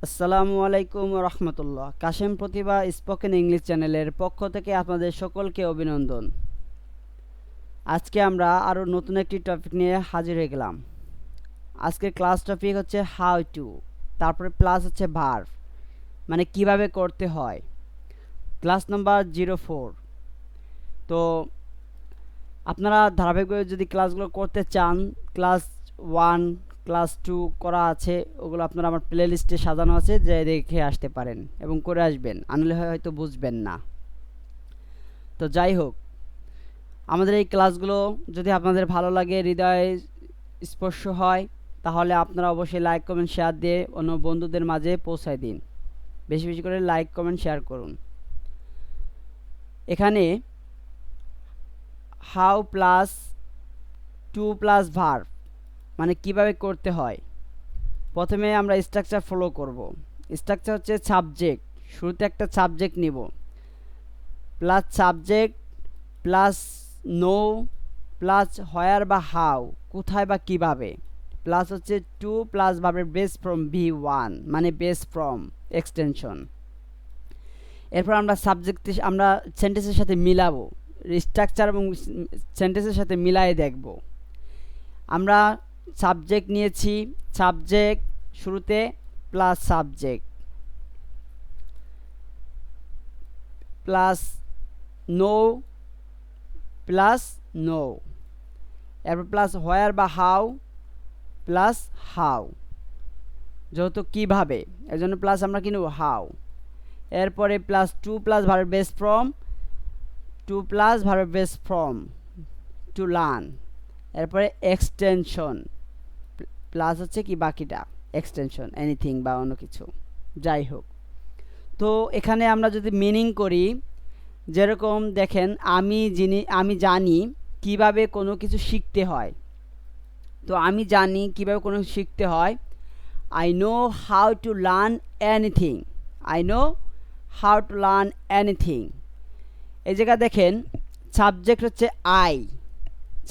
আসসালামু আলাইকুম রহমতুল্লাহ। কাশেম প্রতিভা spoken English চ্যানেলের পক্ষ থেকে আপনাদের সকলকে অভিনন্দন। আজকে আমরা আরও নতুন একটি টপিক নিয়ে হাজির হয়ে গেলাম। আজকের ক্লাস টপিক হচ্ছে হাউ টু, তারপরে প্লাস হচ্ছে ভার্ব, মানে কিভাবে করতে হয়। Class number 04। তো আপনারা ধারাবাহিকভাবে যদি ক্লাসগুলো করতে চান, ক্লাস 1 ক্লাস 2 করা আছে, ওগুলো আপনারা আমার প্লে লিস্টে সাজানো আছে, যে দেখে আসতে পারেন এবং করে আসবেন, আনলে হয়তো বুঝবেন না। তো যাই হোক, আমাদের এই ক্লাসগুলো যদি আপনাদের ভালো লাগে, হৃদয় স্পর্শ হয়, তাহলে আপনারা অবশ্যই লাইক কমেন্ট শেয়ার দিয়ে অন্য বন্ধুদের মাঝে পৌঁছায় দিন। বেশি বেশি করে লাইক কমেন্ট শেয়ার করুন। এখানে how plus to plus verb, মানে কিভাবে করতে হয়। প্রথমে আমরা স্ট্রাকচার ফলো করব। স্ট্রাকচার হচ্ছে সাবজেক্ট, শুরুতে একটা সাবজেক্ট নিব, plus subject plus know plus where বা হাউ, কোথায় বা কিভাবে, প্লাস হচ্ছে টু প্লাস ভার্বের বেস ফ্রম V1, মানে বেস ফ্রম এক্সটেনশন। এরপর আমরা আমরা সেন্টেন্সের সাথে মিলাবো, স্ট্রাকচার এবং সেন্টেন্সের সাথে মিলাই দেখব। আমরা সাবজেক্ট নিয়েছি, সাবজেক্ট শুরুতে plus subject plus know plus know, এরপর প্লাস হোয়ার বা হাউ প্লাস হাউ, যেহেতু কীভাবে এর জন্য প্লাস আমরা কিনব হাউ। এরপরে plus to plus verb base form, to plus verb base form to learn. এরপরে এক্সটেনশন, প্লাস হচ্ছে কি বাকিটা এক্সটেনশন, এনিথিং বা অন্য কিছু, যাই হোক। তো এখানে আমরা যদি মিনিং করি, যেরকম দেখেন, আমি জানি কিভাবে কোনো কিছু শিখতে হয়। তো আমি জানি কিভাবে কোনো শিখতে হয়, I know how to learn anything, I know how to learn anything. এই জায়গায় দেখেন সাবজেক্ট হচ্ছে আই,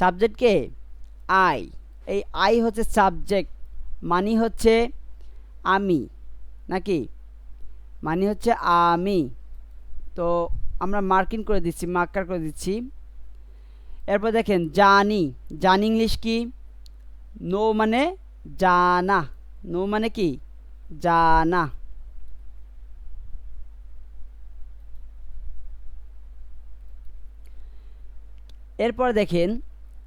সাবজেক্টকে আই, এই আই হচ্ছে সাবজেক্ট, মানি হচ্ছে আমি, নাকি মানি হচ্ছে আমি। তো আমরা মার্কিং করে দিচ্ছি, মার্কার করে দিচ্ছি। এরপর দেখেন জানি, জানি ইংলিশ কি, নো মানে জানা, নো মানে কি জানা। এরপর দেখেন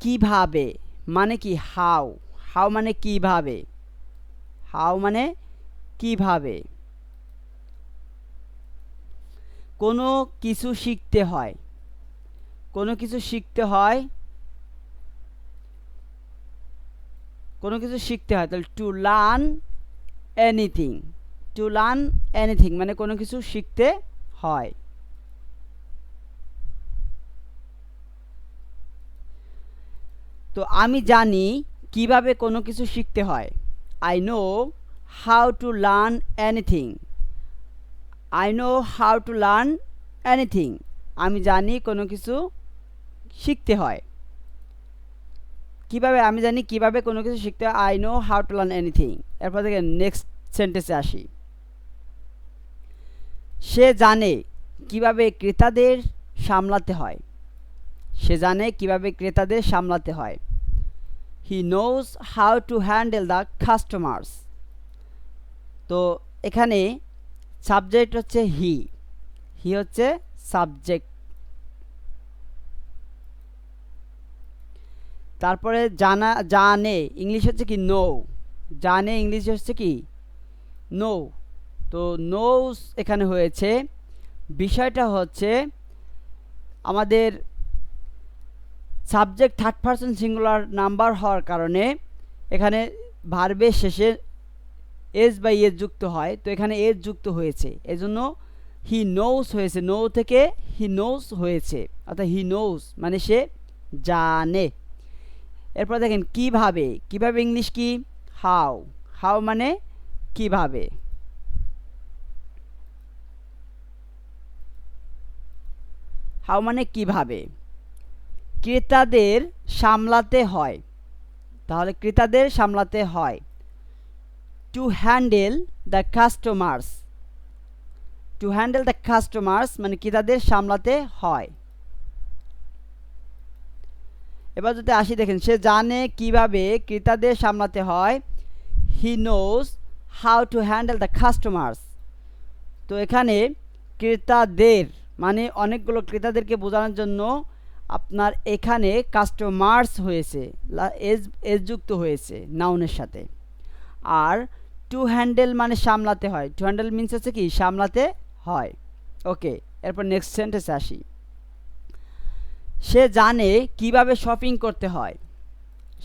কিভাবে, মানে কি হাউ, হাউ মানে কিভাবে, হাউ মানে কিভাবে। কোনো কিছু শিখতে হয়, কোনো কিছু শিখতে হয়, কোনো কিছু শিখতে হয়, তাহলে to learn anything, to learn anything মানে কোনো কিছু শিখতে হয়। তো আমি জানি কিভাবে কোনো কিছু শিখতে হয়, I know how to learn anything, I know how to learn anything, আমি জানি কোনো কিছু শিখতে হয়। কিভাবে, আমি জানি কিভাবে কোনো কিছু শিখতে হয়, I know how to learn anything. এরপর থেকে নেক্সট সেন্টেন্সে আসি। সে জানে কিভাবে ক্রেতাদের সামলাতে হয়, সে জানে কিভাবে ক্রেতাদের সামলাতে হয়, he knows how to handle the customers. তো এখানে সাবজেক্ট হচ্ছে হি, হি হচ্ছে সাবজেক্ট। তারপরে জানে ইংলিশ হচ্ছে কি নো, জানে ইংলিশ হচ্ছে কি নো। তো নোস এখানে হয়েছে। বিষয়টা হচ্ছে আমাদের subject third person singular number হওয়ার কারণে এখানে ভার্বের শেষে এস বা এস যুক্ত হয়, তো এখানে এস যুক্ত হয়েছে, এজন্য হি নোস হয়েছে, নো থেকে হি নোস হয়েছে, অর্থাৎ হি নোস মানে সে জানে। এরপর দেখেন কিভাবে, কিভাবে ইংলিশ কি হাউ, হাউ মানে কিভাবে। হাউ মানে কিভাবে। ক্রেতাদের সামলাতে হয়, তাহলে ক্রেতাদের সামলাতে হয়, to handle the customers, to handle the customers মানে ক্রেতাদের সামলাতে হয়। এবার যদি আসি দেখেন, সে জানে কিভাবে ক্রেতাদের সামলাতে হয়। He knows how to handle the customers. তো এখানে ক্রেতাদের মানে অনেকগুলো ক্রেতাদেরকে বোঝানোর জন্য আপনার এখানে কাস্টমার্স হয়েছে, এস যুক্ত হয়েছে নাউনের সাথে। আর টু হ্যান্ডেল মানে সামলাতে হয়, টু হ্যান্ডেল মিনস হচ্ছে কি সামলাতে হয়। ওকে, এরপর নেক্সট সেন্টেন্সে আসি। সে জানে কিভাবে শপিং করতে হয়,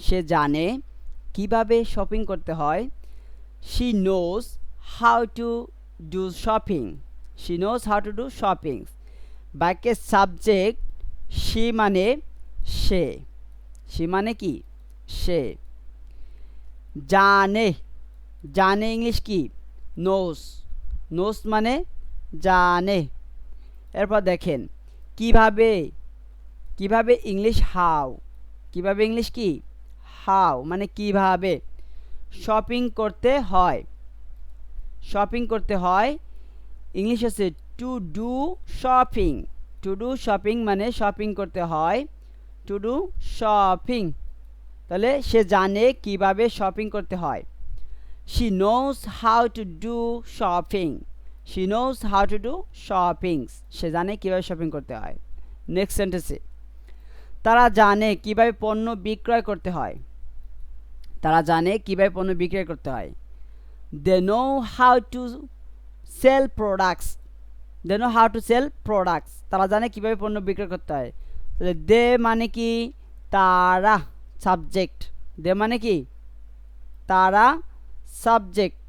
সে জানে কিভাবে শপিং করতে হয়। She knows how to do shopping, she knows how to do shopping. বাক্যের সাবজেক্ট শি মানে সে, শি মানে কি সে। জানে, জানে ইংলিশ কি নোজ, নোজ মানে জানে। এরপর দেখেন কিভাবে, কিভাবে ইংলিশ হাউ, কিভাবে ইংলিশ কি হাউ মানে কিভাবে। শপিং করতে হয়, শপিং করতে হয় ইংলিশ হচ্ছে two do shopping, two do shopping মানে শপিং করতে হয়, টু ডু শপিং। তাহলে সে জানে কিভাবে শপিং করতে হয়। She knows how to do shopping, she knows how to do shoppings, সে জানে কীভাবে শপিং করতে হয়। নেক্সট সেন্টেন্সে, তারা জানে কিভাবে পণ্য বিক্রয় করতে হয়, তারা জানে কিভাবে পণ্য বিক্রয় করতে হয়। They know how to sell products, they know how to sell products, তারা জানে কিভাবে পণ্য বিক্রয় করতে হয়। তাহলে দে মানে কি তারা, সাবজেক্ট, দে মানে কি তারা সাবজেক্ট।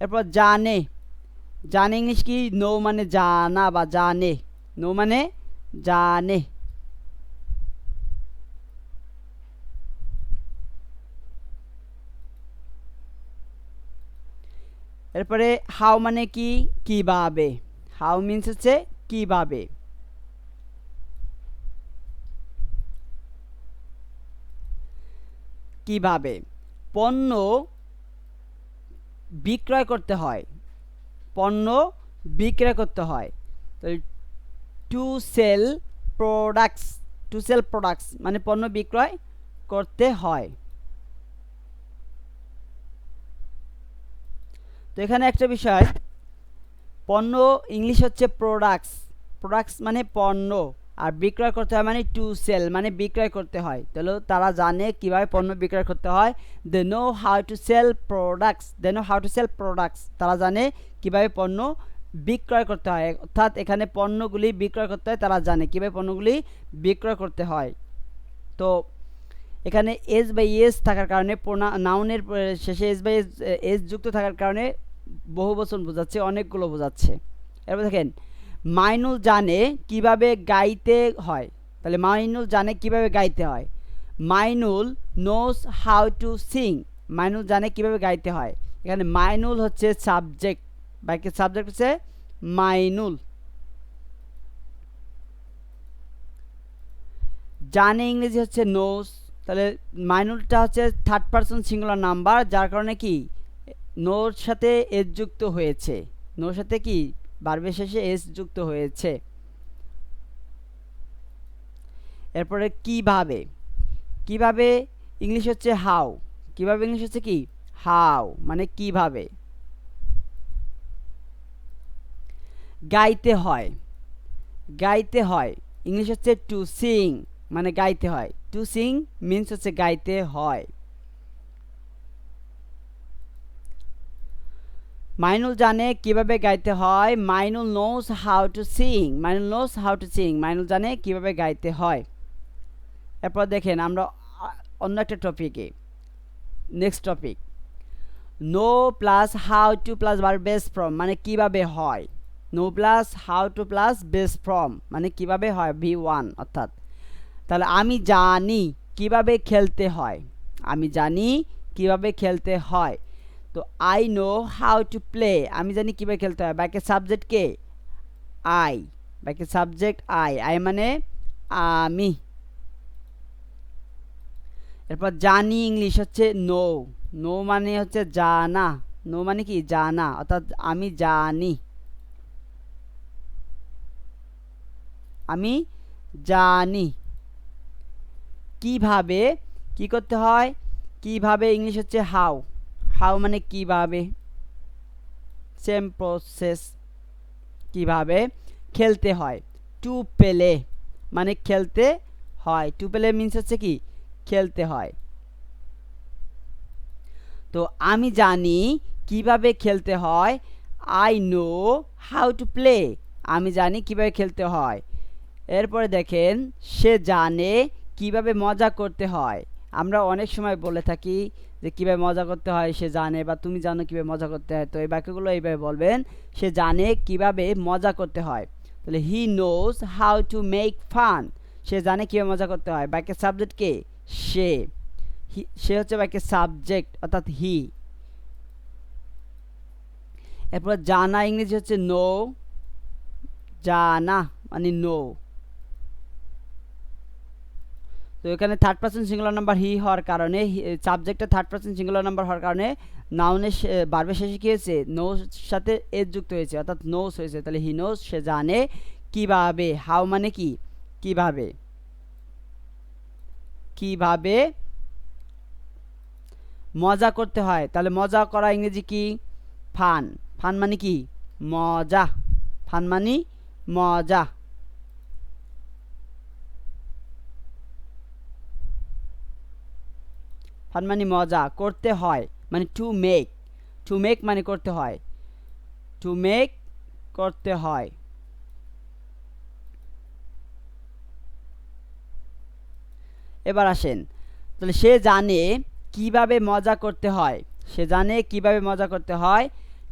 এরপর জানে, জানে ইংলিশ কি নো মানে জানা বা জানে, নো মানে জানে। এরপরে হাউ মানে কি কিভাবে, হাউ মিন্স হচ্ছে কিভাবে। কিভাবে পণ্য বিক্রয় করতে হয়, পণ্য বিক্রয় করতে হয়। তো to sell products, to sell products মানে পণ্য বিক্রয় করতে হয়। তো এখানে একটা বিষয়, পণ্য ইংলিশ হচ্ছে প্রোডাক্টস, প্রোডাক্টস মানে পণ্য, আর বিক্রয় করতে হয় মানে টু সেল মানে বিক্রয় করতে হয়। তাহলে তারা জানে কিভাবে পণ্য বিক্রয় করতে হয়। They know how to sell products, they know how to sell products, তারা জানে কিভাবে পণ্য বিক্রয় করতে হয়। অর্থাৎ এখানে পণ্যগুলি বিক্রয় করতে হয়, তারা জানে কিভাবে পণ্যগুলি বিক্রয় করতে হয়। তো এখানে এস বাই এস থাকার কারণে নাউনের শেষে এস বাই এস যুক্ত থাকার কারণে বহু বচন বোঝাচ্ছে, অনেকগুলো বোঝাচ্ছে। এরপর দেখেন মাইনুল জানে কিভাবে গাইতে হয়, তাহলে মাইনুল জানে কিভাবে গাইতে হয়। Mainul nose how two Singh, Mainul জানে কিভাবে গাইতে হয়। এখানে মাইনুল হচ্ছে সাবজেক্ট, বাক্যের সাবজেক্ট হচ্ছে মাইনুল। জানে ইংরেজি হচ্ছে নোজ, তাহলে মাইনুলটা হচ্ছে থার্ড পারসন সিঙ্গুলার নাম্বার, যার কারণে কি নোর সাথে এস যুক্ত হয়েছে, নোর সাথে কি ভার্বের শেষে এস যুক্ত হয়েছে। এরপরে কিভাবে, কিভাবে ইংলিশ হচ্ছে হাউ, কিভাবে ইংলিশ হচ্ছে কি হাউ মানে কিভাবে। গাইতে হয়, গাইতে হয় ইংলিশ হচ্ছে টু সিং মানে গাইতে হয়, টু সিং মিন্স হচ্ছে গাইতে হয়। মাইনুল জানে কিভাবে গাইতে হয়। Mainul nose how two Singh, Mainul nose how two Singh, Mainul জানে কিভাবে গাইতে হয়। এরপর দেখেন আমরা অন্য একটা টপিকে, next topic, know plus how to plus verb base form মানে কিভাবে হয়। Know plus how to plus base form মানে কিভাবে হয় V1 অর্থাৎ। তাহলে আমি জানি কিভাবে খেলতে হয়, আমি জানি কিভাবে খেলতে হয়। তো I know how to play, আমি জানি কীভাবে খেলতে হয়। বাক্যের সাবজেক্ট কে আই, বাক্যের সাবজেক্ট আই, আই মানে আমি। এরপর জানি ইংলিশ হচ্ছে নো, নো মানে হচ্ছে জানা, নো মানে কি জানা, অর্থাৎ আমি জানি, আমি জানি। কিভাবে, কি করতে হয়, কিভাবে ইংলিশ হচ্ছে হাউ, হাউ মানে কিভাবে, সেম প্রসেস, কিভাবে। খেলতে হয়, টু প্লে মানে খেলতে হয়, টু প্লে মিন্স হচ্ছে কি খেলতে হয়। তো আমি জানি কিভাবে খেলতে হয়, I know how to play, আমি জানি কিভাবে খেলতে হয়। এরপরে দেখেন সে জানে কিভাবে মজা করতে হয়। আমরা অনেক সময় বলে থাকি যে কীভাবে মজা করতে হয় সে জানে, বা তুমি জানো কীভাবে মজা করতে হয়। তো এই বাক্যগুলো এইভাবে বলবেন, সে জানে কিভাবে মজা করতে হয়। তাহলে he knows how to make fun, সে জানে কীভাবে মজা করতে হয়। বাক্যের সাবজেক্ট কে, সে, সে হচ্ছে বাক্যের সাবজেক্ট অর্থাৎ হি। এরপর জানা ইংরেজি হচ্ছে নো, জানা মানে নো। তো এখানে third person singular number he হওয়ার কারণে, সাবজেক্টে থার্ড পারসন সিঙ্গুলার নাম্বার হওয়ার কারণে নাউনের বার্বের শেষে কী হয়েছে, নোর সাথে এস যুক্ত হয়েছে অর্থাৎ নোস হয়েছে। তাহলে হি নোস সে জানে কিভাবে, হাউ মানে কি কিভাবে, কিভাবে মজা করতে হয়। তাহলে মজা করা ইংরেজি কি, ফান, ফান মানে কি মজা, ফান মানে মজা। ফান মানে মজা, করতে হয় মানে টু মেক, টু মেক মানে করতে হয়, টু মেক করতে হয়। এবার আসেন, তাহলে সে জানে কিভাবে মজা করতে হয়, সে জানে কিভাবে মজা করতে হয়।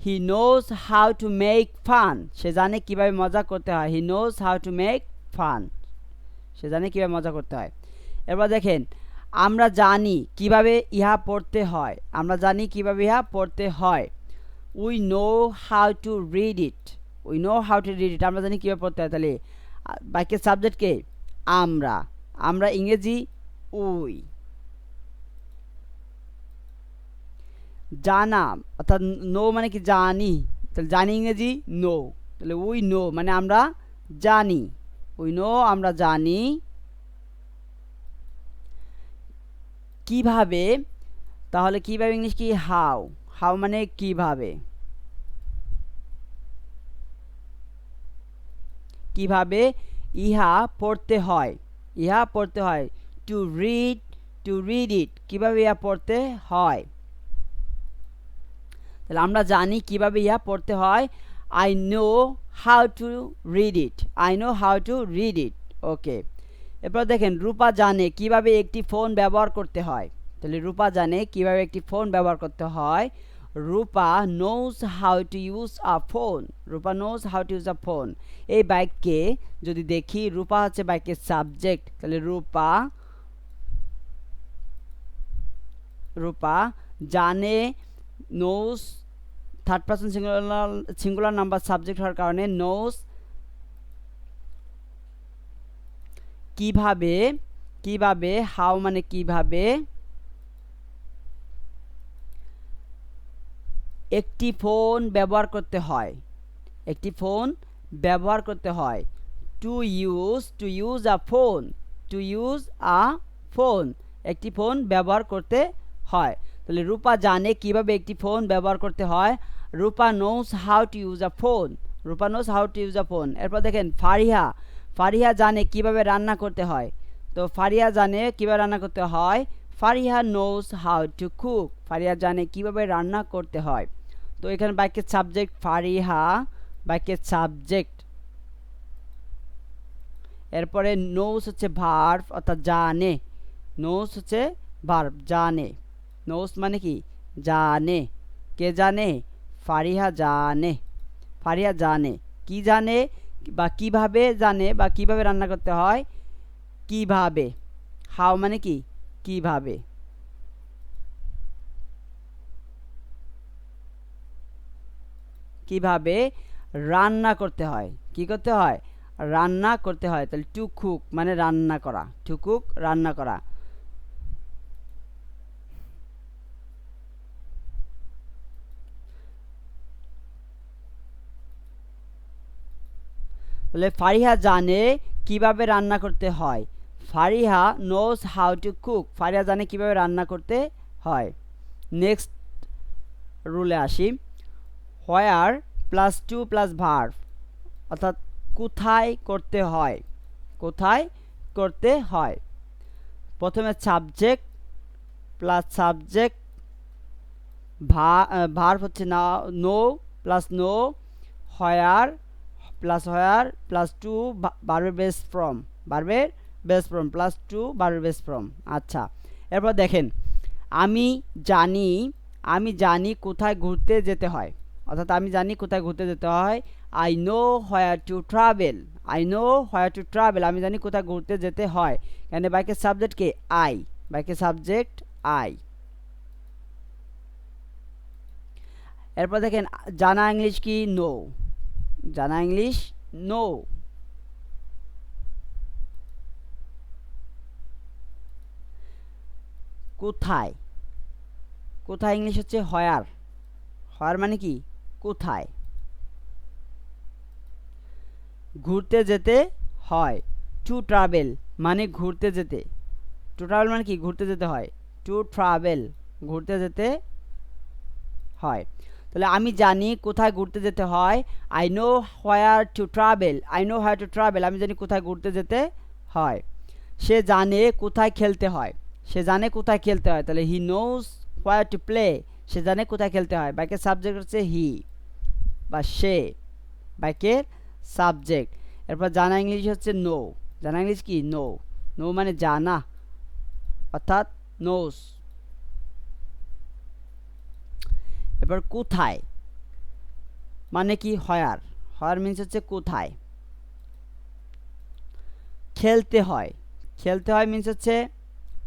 He knows how to make fun, সে জানে কিভাবে মজা করতে হয়। He knows how to make fun, সে জানে কিভাবে মজা করতে হয়। এবার দেখেন আমরা জানি কিভাবে ইহা পড়তে হয়, আমরা জানি কিভাবে ইহা পড়তে হয়। We know how to read it, we know how to read ইট, আমরা জানি কীভাবে পড়তে হয়। তাহলে বাক্যের সাবজেক্টকে আমরা, আমরা ইংরেজি উই। জানা অর্থাৎ নো মানে কি জানি, তাহলে জানি ইংরেজি নো। তাহলে উই নো মানে আমরা জানি, উই নো আমরা জানি। কিভাবে, তাহলে কিভাবে ইংলিশ কি হাউ, হাউ মানে কিভাবে, কিভাবে ইহা পড়তে হয়, ইহা পড়তে হয়। টু রিড, টু রিড ইট, কিভাবে ইহা পড়তে হয়। তাহলে আমরা জানি কিভাবে ইহা পড়তে হয়। I know how to read it, I know how to read it. Okay, এরপর দেখেন রূপা জানে কিভাবে একটি ফোন ব্যবহার করতে হয়। তাহলে রূপা জানে কিভাবে একটি ফোন ব্যবহার করতে হয়। Rupa knows how to use a phone, Rupa knows how to use a phone. এই বাক্যে যদি দেখি রূপা হচ্ছে বাক্যের সাবজেক্ট, তাহলে রূপা, রূপা জানে, knows third person singular number subject হওয়ার কারণে নোজ। কিভাবে, কিভাবে হাউ মানে কিভাবে একটি ফোন ব্যবহার করতে হয়, একটি ফোন ব্যবহার করতে হয়। To use, two use a phone, two use a phone, একটি ফোন ব্যবহার করতে হয়। তাহলে রূপা জানে কিভাবে একটি ফোন ব্যবহার করতে হয়। Rupa knows how to use a phone, Rupa knows how to use a phone. এরপর দেখেন ফারিহা, ফারিহা জানে কিভাবে রান্না করতে হয়। তো ফারিহা জানে কিভাবে রান্না করতে হয়। Fariha nose how to cook, Fariha জানে কিভাবে রান্না করতে হয়। তো এখানে বাক্যের সাবজেক্ট ফারিহা, বাক্যের সাবজেক্ট। এরপরে নোজ হচ্ছে ভার্ব অর্থাৎ জানে, নোজ হচ্ছে ভার্ব জানে। নোজ মানে কি জানে, কে জানে, ফারিহা জানে, ফারিহা জানে কি জানে বা কিভাবে জানে বা কিভাবে রান্না করতে হয়। কিভাবে, হাউ মানে কি কিভাবে, কিভাবে রান্না করতে হয়, কি করতে হয় রান্না করতে হয়। তাহলে টু কুক মানে রান্না করা, টু কুক রান্না করা। তাহলে ফারিহা জানে কিভাবে রান্না করতে হয়। Fariha nose how to cook. Fariha জানে কিভাবে রান্না করতে হয়। নেক্সট রুলে আসি। হোয়ার প্লাস টু প্লাস ভার্ব, অর্থাৎ কোথায় করতে হয়, কোথায় করতে হয়। প্রথমে সাবজেক্ট প্লাস সাবজেক্ট, ভার্ব হচ্ছে না নো প্লাস নো, হোয়ার প্লাস টু ভার্বের বেস ফ্রম, ভার্বের বেস ফ্রম প্লাস টু ভার্বের বেস ফ্রম। আচ্ছা, এরপর দেখেন আমি জানি কোথায় ঘুরতে যেতে হয়, অর্থাৎ আমি জানি কোথায় ঘুরতে যেতে হয়। I no where to travel, I know where to travel, আমি জানি কোথায় ঘুরতে যেতে হয়। এখানে বাইকের সাবজেক্ট কে? আই, বাইকের সাবজেক্ট আই। এরপর দেখেন জানা ইংলিশ কি? নো, জানা ইংলিশ নো। কোথায়, কোথায় ইংলিশ হচ্ছে হোয়ার, হোয়ার মানে কি? কোথায়। ঘুরতে যেতে হয়, টু ট্রাভেল মানে ঘুরতে যেতে, টু ট্রাভেল মানে কি? ঘুরতে যেতে হয়, টু ট্রাভেল ঘুরতে যেতে হয়। তাহলে আমি জানি কোথায় ঘুরতে যেতে হয়। I no where to travel, I know where to travel, আমি জানি কোথায় ঘুরতে যেতে হয়। সে জানে কোথায় খেলতে হয়, সে জানে কোথায় খেলতে হয়। তাহলে he knows where to play, সে জানে কোথায় খেলতে হয়। বাইকের সাবজেক্ট হচ্ছে হি বা সে, বাইকের সাবজেক্ট। এরপর জানা ইংলিশ হচ্ছে নো, জানা ইংলিশ কি? নো, নো মানে জানা, অর্থাৎ নোস। এবার কোথায় মানে কি? হোয়ার, হোয়ার মিন্স হচ্ছে কোথায়। খেলতে হয়, খেলতে হয় মিন্স হচ্ছে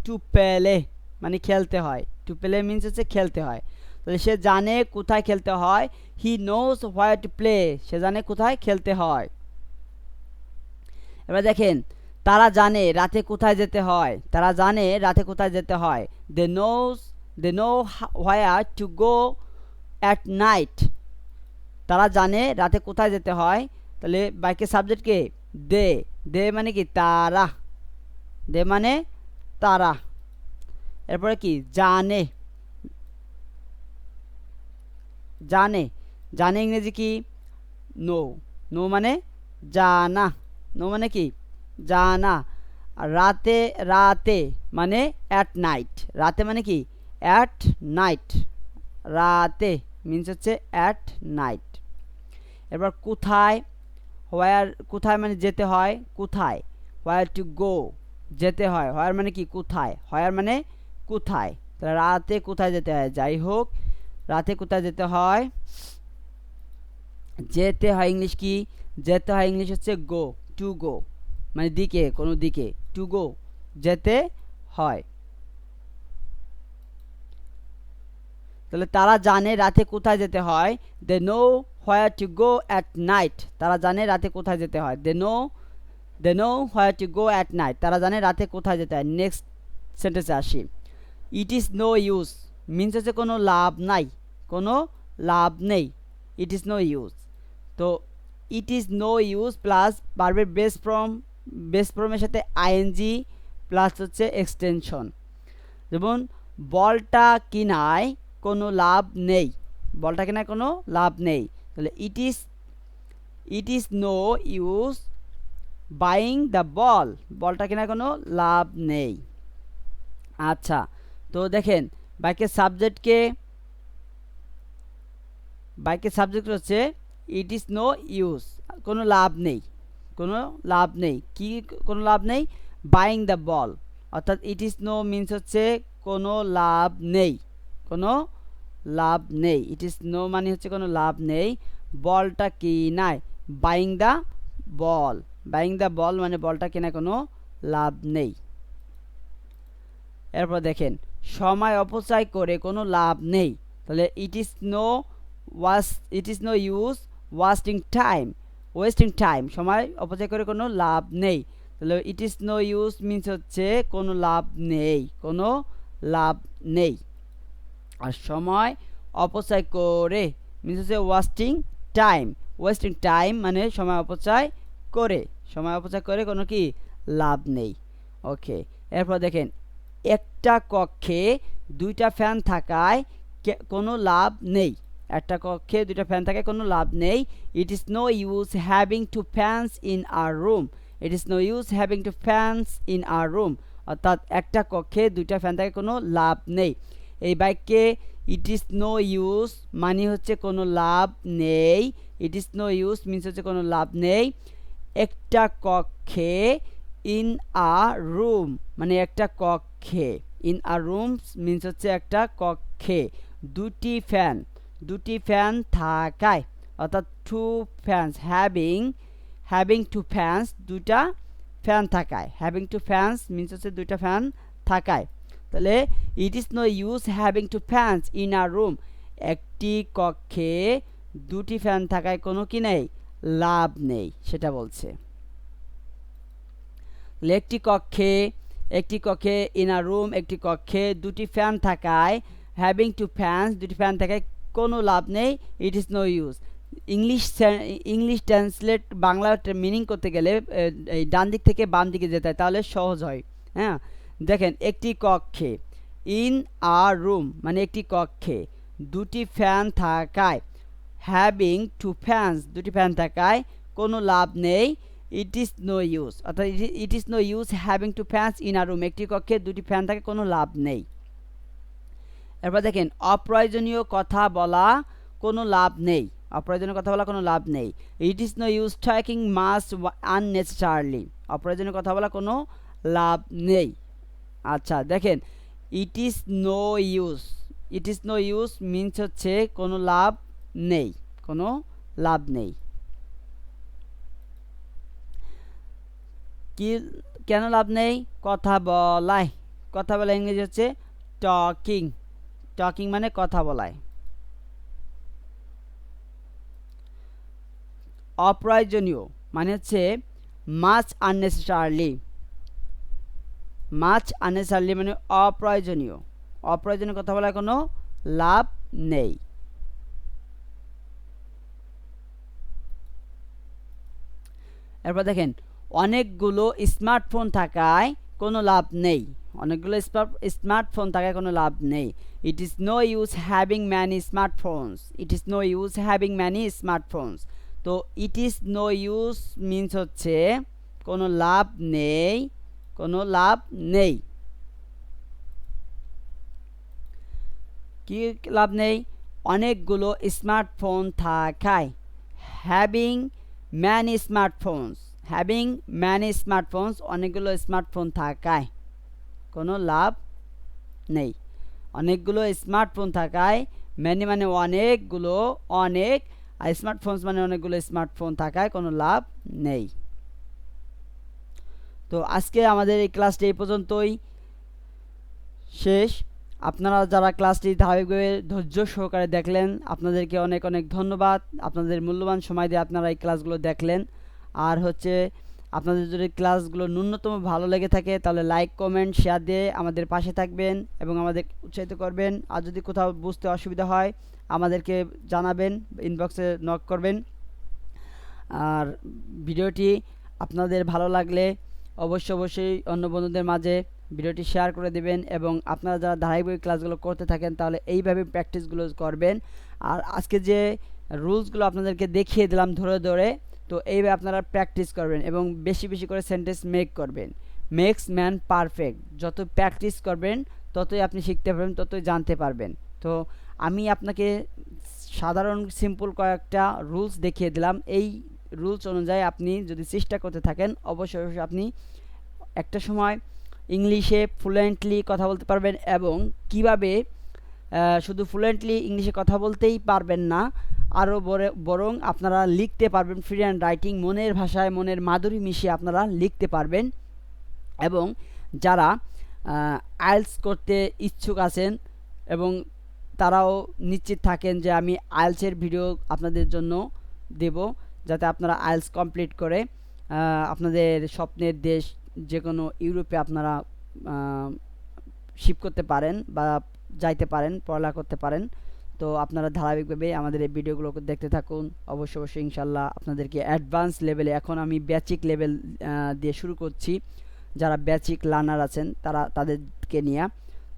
টু প্লে, মানে খেলতে হয়, টু প্লে মিন্স হচ্ছে খেলতে হয়। তাহলে সে জানে কোথায় খেলতে হয়, he knows where to play, সে জানে কোথায় খেলতে হয়। এবার দেখেন তারা জানে রাতে কোথায় যেতে হয়, তারা জানে রাতে কোথায় যেতে হয়। They know where to go at night, তারা জানে রাতে কোথায় যেতে হয়। তাহলে বাইকের সাবজেক্ট কে? দে, দে মানে কি? তারা, দে মানে তারা। এরপরে কি? জানে, জানে, জানে ইংরেজি কি? নো, নো মানে জানা, নো মানে কি? জানা। আর রাতে, রাতে মানে অ্যাট নাইট, রাতে মানে কি? অ্যাট নাইট, রাতে মিন্স হচ্ছে অ্যাট নাইট। এবার কোথায়, হোয়ার, কোথায় মানে যেতে হয়, কোথায়। হোয়ার টু গো, যেতে হয়, হোয়ার মানে কি? কোথায়, হোয়ার মানে কোথায়। তাহলে রাতে কোথায় যেতে হয়, যাই হোক রাতে কোথায় যেতে হয়। যেতে হয় ইংলিশ কি? যেতে হয় ইংলিশ হচ্ছে গো, টু গো মানে দিকে, কোনো দিকে, টু গো যেতে হয়। তাহলে তারা জানে রাতে কোথায় যেতে হয়। They know where to go at night, তারা জানে রাতে কোথায় যেতে হয়। They know where to go at night, তারা জানে রাতে কোথায় যেতে হয়। নেক্সট সেন্টেন্সে আসি। It is no use means হচ্ছে কোনো লাভ নাই, কোনো লাভ নেই, ইট ইজ নো ইউজ। তো it is no use plus ভার্বের বেস ফর্মের সাথে আইএনজি প্লাস হচ্ছে এক্সটেনশন। যেমন বলটা কিনায় কোনো লাভ নেই, বলটা কেনায় কোনো লাভ নেই। তাহলে it is no use buying the ball, বলটা কেনায় কোনো লাভ নেই। আচ্ছা, তো দেখেন বাইকের সাবজেক্ট হচ্ছে ইট ইজ নো ইউজ, কোনো লাভ নেই, কোনো লাভ নেই। কি কোনো লাভ নেই? বাইং দ্য বল, অর্থাৎ ইট ইজ নো মিন্স হচ্ছে কোনো লাভ নেই, কোনো লাভ নেই। ইট ইজ নো মানে হচ্ছে কোনো লাভ নেই। বলটা কিনায়, buying the ball, buying the ball মানে বলটা কিনায় কোনো লাভ নেই। এরপর দেখেন সময় অপচয় করে কোনো লাভ নেই। তাহলে it is no use wasting time, সময় অপচয় করে কোনো লাভ নেই। তাহলে it is no use means হচ্ছে কোনো লাভ নেই, কোনো লাভ নেই। আর সময় অপচয় করে মিন্স হচ্ছে ওয়েস্টিং টাইম মানে সময় অপচয় করে কোনো কি লাভ নেই। ওকে, এরপর দেখেন একটা কক্ষে দুইটা ফ্যান থাকায় কোনো লাভ নেই। একটা কক্ষে দুইটা ফ্যান থাকায় কোনো লাভ নেই। It is no use having two fans in our room. It is no use having two fans in our room, অর্থাৎ একটা কক্ষে দুইটা ফ্যান থাকে কোনো লাভ নেই। এই বাক্যে ইট ইজ নো ইউজ মানে হচ্ছে কোনো লাভ নেই। It is no use means হচ্ছে কোনো লাভ নেই। একটা কক্ষে ইন আ রুম মানে একটা কক্ষে, ইন আ রুম মিনস হচ্ছে একটা কক্ষে দুটি ফ্যান থাকায়, অর্থাৎ two fans having two fans দুইটা ফ্যান থাকায়, হ্যাভিং টু ফ্যানস মিনস হচ্ছে দুইটা ফ্যান থাকায়। তাহলে it is no use having two fans in a room, একটি কক্ষে দুটি ফ্যান থাকায় কোনো কি নেই, লাভ নেই, সেটা বলছে। একটি কক্ষে ইন আ রুম একটি কক্ষে দুটি ফ্যান থাকায়, হ্যাভিং টু ফ্যানস দুটি ফ্যান থাকায় কোনো লাভ নেই, it is no use. English translate Bangla meaning করতে গেলে এই ডান দিক থেকে বাম দিকে যেতে হয়, তাহলে সহজ হয়। হ্যাঁ, দেখেন একটি কক্ষে, ইন আ রুম মানে একটি কক্ষে দুটি ফ্যান থাকায়, হ্যাভিং টু ফ্যানস দুটি ফ্যান থাকায় কোনো লাভ নেই, ইট ইজ নো ইউজ, অর্থাৎ it is no use having two fans in a room একটি কক্ষে দুটি ফ্যান থাকে কোনো লাভ নেই। এরপর দেখেন অপ্রয়োজনীয় কথা বলা কোনো লাভ নেই, অপ্রয়োজনীয় কথা বলা কোনো লাভ নেই। It is no use talking much unnecessarily, অপ্রয়োজনীয় কথা বলা কোনো লাভ নেই। আচ্ছা দেখেন it is no use means হচ্ছে কোনো লাভ নেই, কোনো লাভ নেই। কি কেন লাভ নেই? কথা বলায় ইংরেজি হচ্ছে টকিং মানে কথা বলায়। অপ্রয়োজনীয় মানে হচ্ছে মাচ আননেসেসারলি মানে অপ্রয়োজনীয় কথা বলার কোনো লাভ নেই। এরপর দেখেন অনেকগুলো স্মার্টফোন থাকায় কোনো লাভ নেই, অনেকগুলো স্মার্টফোন থাকায় কোনো লাভ নেই। It is no use having many smartphones, তো it is no use means হচ্ছে কোনো লাভ নেই, কি লাভ নেই? অনেকগুলো স্মার্টফোন থাকায়, হ্যাভিং ম্যানি স্মার্টফোনস অনেকগুলো স্মার্টফোন থাকায় কোনো লাভ নেই। অনেকগুলো স্মার্টফোন থাকায়, ম্যানি মানে অনেকগুলো, আর স্মার্টফোনস মানে অনেকগুলো স্মার্টফোন থাকায় কোনো লাভ নেই। তো আজকে আমাদের এই ক্লাসটি এই পর্যন্তই শেষ। আপনারা যারা ক্লাসটি ধারাবাহিকভাবে ধৈর্য সহকারে দেখলেন আপনাদেরকে অনেক ধন্যবাদ। আপনাদের মূল্যবান সময় দিয়ে আপনারা এই ক্লাসগুলো দেখলেন। আর হচ্ছে আপনাদের যদি ক্লাসগুলো ন্যূনতম ভালো লেগে থাকে তাহলে লাইক, কমেন্ট, শেয়ার দিয়ে আমাদের পাশে থাকবেন এবং আমাদের উৎসাহিত করবেন। আর যদি কোথাও বুঝতে অসুবিধা হয় আমাদেরকে জানাবেন, ইনবক্সে নক করবেন। আর ভিডিওটি আপনাদের ভালো লাগলে অবশ্যই অন্য বন্ধুদের মাঝে ভিডিওটি শেয়ার করে দেবেন এবং আপনারা যারা ধারাবাহিক ক্লাসগুলো করতে থাকেন তাহলে এইভাবে প্র্যাকটিসগুলো করবেন। আর আজকে যে রুলসগুলো আপনাদেরকে দেখিয়ে দিলাম ধরে, তো এইভাবে আপনারা প্র্যাকটিস করবেন এবং বেশি করে সেন্টেন্স মেক করবেন। মেক্স ম্যান পারফেক্ট, যত প্র্যাকটিস করবেন ততই আপনি শিখতে পারবেন, ততই জানতে পারবেন। তো আমি আপনাকে সাধারণ সিম্পল কয়েকটা রুলস দেখিয়ে দিলাম। এই রুলস অনুযায়ী আপনি যদি চেষ্টা করতে থাকেন অবশ্যই আপনি একটা সময় ইংলিশে ফ্লুয়েন্টলি কথা বলতে পারবেন। এবং কিভাবে শুধু ফ্লুয়েন্টলি ইংলিশে কথা বলতেই পারবেন না, আরও বরং আপনারা লিখতে পারবেন। ফ্রি হ্যান্ড রাইটিং, মনের ভাষায় মনের মাধুরী মিশিয়ে আপনারা লিখতে পারবেন। এবং যারা আইএলটিএস করতে ইচ্ছুক আছেন এবং তারাও নিশ্চিত থাকেন যে আমি আইএলটিএসের ভিডিও আপনাদের জন্য দেব, যাতে আপনারা আইএলটিএস কমপ্লিট করে আপনাদের স্বপ্নের দেশ যে কোনো ইউরোপে আপনারা শিফট করতে পারেন বা যাইতে পারেন, পড়ালেখা করতে পারেন। তো আপনারা ধারাবাহিকভাবে আমাদের এই ভিডিওগুলো দেখতে থাকুন। অবশ্যই ইনশাল্লাহ আপনাদেরকে অ্যাডভান্স লেভেলে, এখন আমি বেসিক লেভেল দিয়ে শুরু করছি। যারা বেসিক লার্নার আছেন তাদেরকে নিয়ে,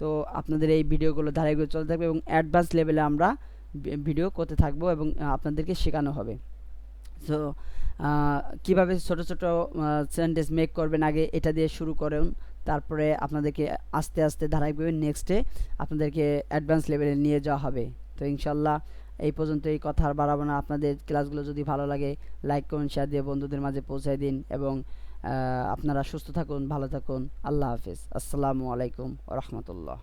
তো আপনাদের এই ভিডিওগুলো ধারাবাহিকভাবে চলতে থাকবে এবং অ্যাডভান্স লেভেলে আমরা ভিডিও করতে থাকবো এবং আপনাদেরকে শেখানো হবে। সো কীভাবে ছোট ছোট সেন্টেন্স মেক করবেন আগে এটা দিয়ে শুরু করুন, তারপরে আপনাদেরকে আস্তে আস্তে ধারাবাহিকভাবে নেক্সটে আপনাদেরকে অ্যাডভান্স লেভেলে নিয়ে যাওয়া হবে। তো ইনশাল্লাহ এই পর্যন্ত, এই কথা আর বাড়াবো না। আপনাদের ক্লাসগুলো যদি ভালো লাগে লাইক করুন, শেয়ার দিয়ে বন্ধুদের মাঝে পৌঁছায় দিন এবং আপনারা সুস্থ থাকুন, ভালো থাকুন। আল্লাহ হাফিজ। আসসালামু আলাইকুম ওয়া রাহমাতুল্লাহ।